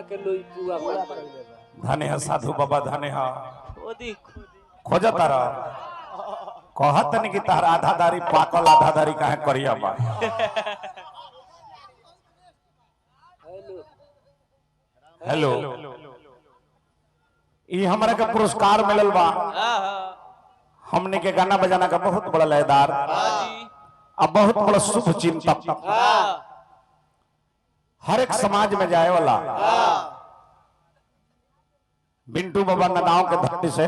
के लोई पुआ धन्य है साधु बाबा धन्य है खोजता रह कहत नहीं कि तार आधादारी पाकल आधादारी काहे करिया बा हेलो ये हमारा के पुरस्कार मिलल बा हमने के गाना बजाना का बहुत बड़ा लयदार अब बहुत बड़ा शुभ चिंतक हर एक समाज में जाए वाला बिंटू बाबा नगांव के धरती से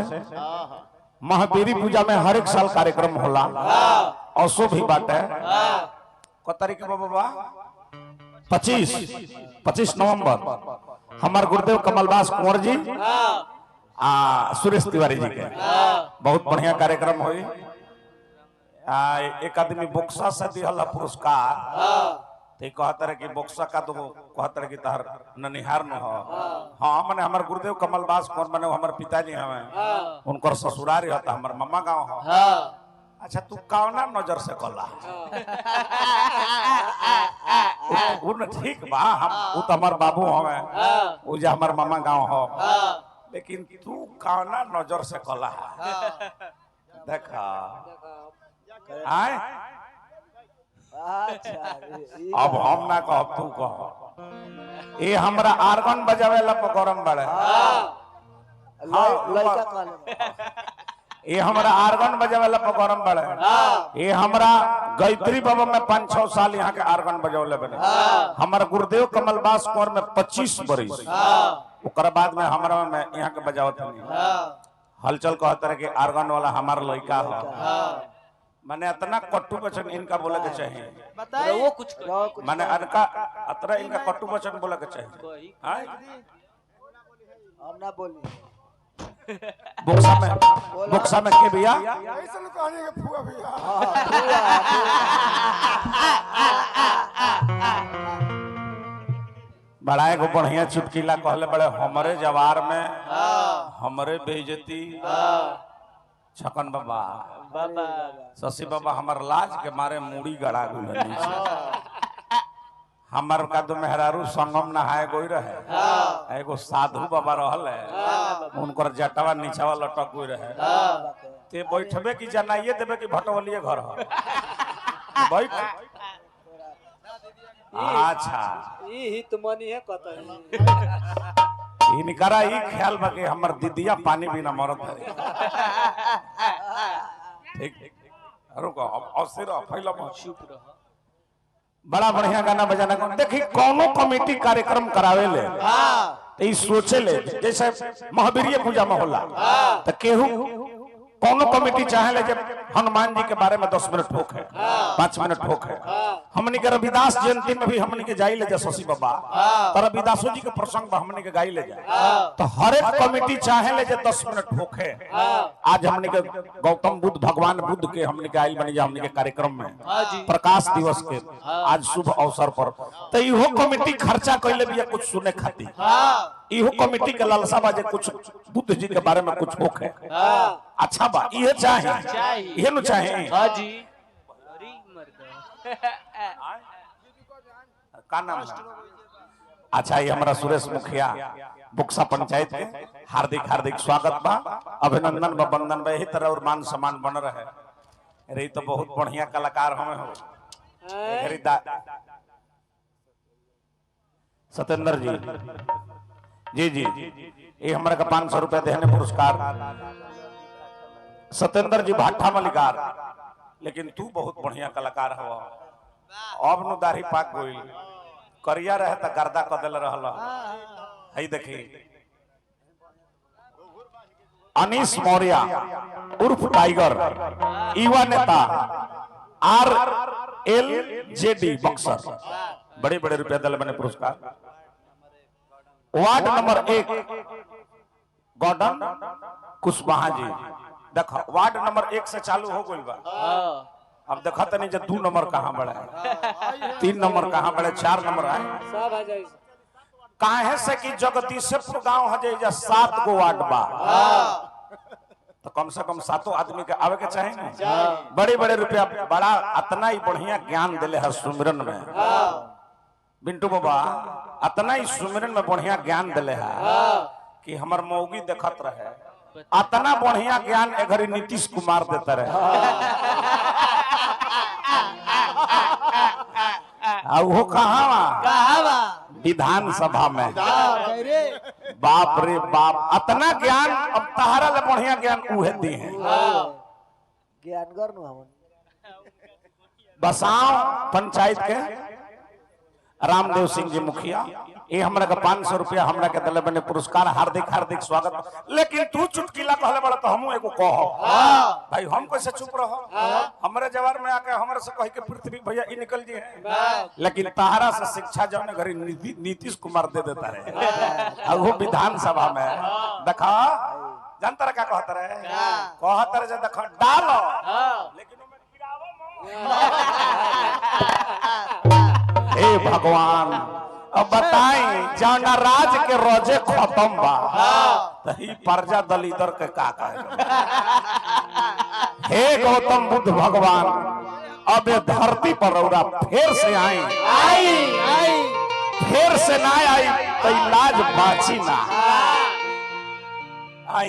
महावीरी पूजा में हर एक साल कार्यक्रम होला और शुभ ही बात है को तारीख बाबा 25 नवंबर हमारे गुरुदेव कमलदास कुंवर जी सुरेश तिवारी जी के बहुत बढ़िया कार्यक्रम हुई एक आदमी बोक्सा से दिहला पुरस्कार ते कहता रहे कि बोक्सा का तो कहता रहे कि तार ननिहार न हो हाँ मैंने हमारे गुरुदेव कमलदास कुंवर मैंने हमारे पिताजी हमें उनकर ससुरारी होता हमारे मम्मा गांव हो अच्छा तू कौना नजर से कला ठीक बा हम तो हमारे बाबू हमें वो जो हमारे मामा गांव हो लेकिन तू कौना नजर से कला देखा आए अब हम ना कह तू कह ये हमरा आर्गन बजावे ला गरम बड़े ये हमरा आर्गन बजावे ला गरम बड़े ये हमरा गायत्री बाबा में 5-6 साल यहाँ के आर्गन बजावले बने हमारा गुरुदेव कमलदास कुंवर में 25 बरिस ओकर बाद में हमरा में यहाँ के बजावत नहीं हलचल कहता रहे कि आर्गन वाला हमारा लड़का हो मैंने इतना कट्टू वचन इनका बोले के चाहिए बताइए वो कुछ मैंने इनका अतरा इनका कट्टू वचन बोले के चाहिए हम ना बोली बुक्सा में के भैया ऐसे कहानी के फुआ भैया बड़ा एगो बढ़िया चुटकीला कहले बड़े हमरे जवार में हमरे बेइज्जती छकन बाबा शशि बाबा हमार लाज के मारे मूड़ी गड़ा गुल हमार का तो मेहरारू संगम नहाए गोई रहे एगो साधु बाबा रहल उनकर जटवा नीचवा लटक गोई रहे ते बैठबे की जनाइए देबे की भटवलिए घर हो बैठ अच्छा ई तो मनी है कतई इनकरा ई ख्याल बा के हमर दीदिया पानी बिना मरत है ठीक रुको अवसर फैला चुप रह बड़ा बढ़िया गाना बजाना देखी कोनो कमेटी कार्यक्रम करावे ले तो ई सोचे ले जैसे महावीर पूजा में होला तो केहू कोनो कमेटी चाहे ले जब हनुमान जी के बारे में 10 मिनट ठोक है 5 मिनट ठोक है हमने के रविदास जयंती में भी हमने के जाई ले जा शशि बाबा तो रविदासो जी के प्रसंग में हमने के गाई ले जा तो हर एक कमेटी चाहे ले जा 10 मिनट ठोक है आज हमने के गौतम बुद्ध भगवान बुद्ध के हमने के आइल बनी जा हमने के कार्यक्रम में प्रकाश दिवस के आज शुभ अवसर पर तो इहो कमेटी खर्चा कैले भी कुछ सुने खाती इहो कमेटी के लालसा बाजे कुछ बुद्ध जी के बारे में कुछ होक है अच्छा बा ये चाहे ये न चाहे हां जी अरे मर्द का नाम है अच्छा ये हमारा सुरेश मुखिया बुक्सा पंचायत के हार्दिक हार्दिक स्वागत बा अभिनंदन बा वंदन बा यही तरह और मान सम्मान बन रहे रे तो बहुत बढ़िया कलाकार हमें हो सतेंद्र जी जी ये हमारे का 500 रुपया देने पुरस्कार सतेंद्र जी भाठा मलिकार लेकिन तू बहुत बढ़िया कलाकार हो अब नु दाढ़ी पाक गई करिया रहे त गर्दा क देल रहल हई देखी अनीश मौर्य उर्फ टाइगर युवा नेता RLJD बक्सर बड़े बड़े रुपया दिल मैंने पुरस्कार ward number 1 Gordon Kushwaha ji देखो वार्ड नंबर 1 से चालू हो गई बा अब देखा तो नहीं जब 2 नंबर कहाँ बढ़े 3 नंबर कहाँ बढ़े 4 नंबर आए सब आ जाए काहे से कि जगदीशपुर गांव हजे 7 गो वार्ड बा तो कम से कम 7 आदमी के आवे के चाहिए बड़े बड़े रुपया बड़ा इतना ही बढ़िया ज्ञान दिले है सुमिरन में बिंटू बाबा अतना ही सुमिरन में बढ़िया ज्ञान दिले है कि हमर मौगी देखत रहे, अतना बढ़िया ज्ञान ए घड़ी नीतीश कुमार देता रहे। वो कहाँ विधानसभा में, बाप रे बाप, अतना ज्ञान अब तहारा ले बढ़िया ज्ञान उहे दी है। ज्ञान करनु हमन बसाव पंचायत के रामदेव सिंह जी मुखिया, ये हमरा का 500 रुपया हमरा के दिले बने पुरस्कार, हार्दिक हार्दिक स्वागत। लेकिन तू चुटकीला कहले बड़ा तो हमू एगो कहो भाई, हम कैसे चुप रहो? हमरे जवार में आके हमरे से कह के पृथ्वी भैया ई निकल जी है, लेकिन तहारा से शिक्षा जौन घरी नीतीश कुमार दे देता रहे। अब वो विधानसभा में देखा जानता रहा क्या कहता रहे, कहता रहे देखा डालो लेकिन हे भगवान अब बताई जौन राज के रोजे खत्म बा तही प्रजा दलिदर के का कहे। हे गौतम बुद्ध भगवान अब ये धरती पर रौरा फिर से आई फिर से ना आई तो लाज बाची ना आई।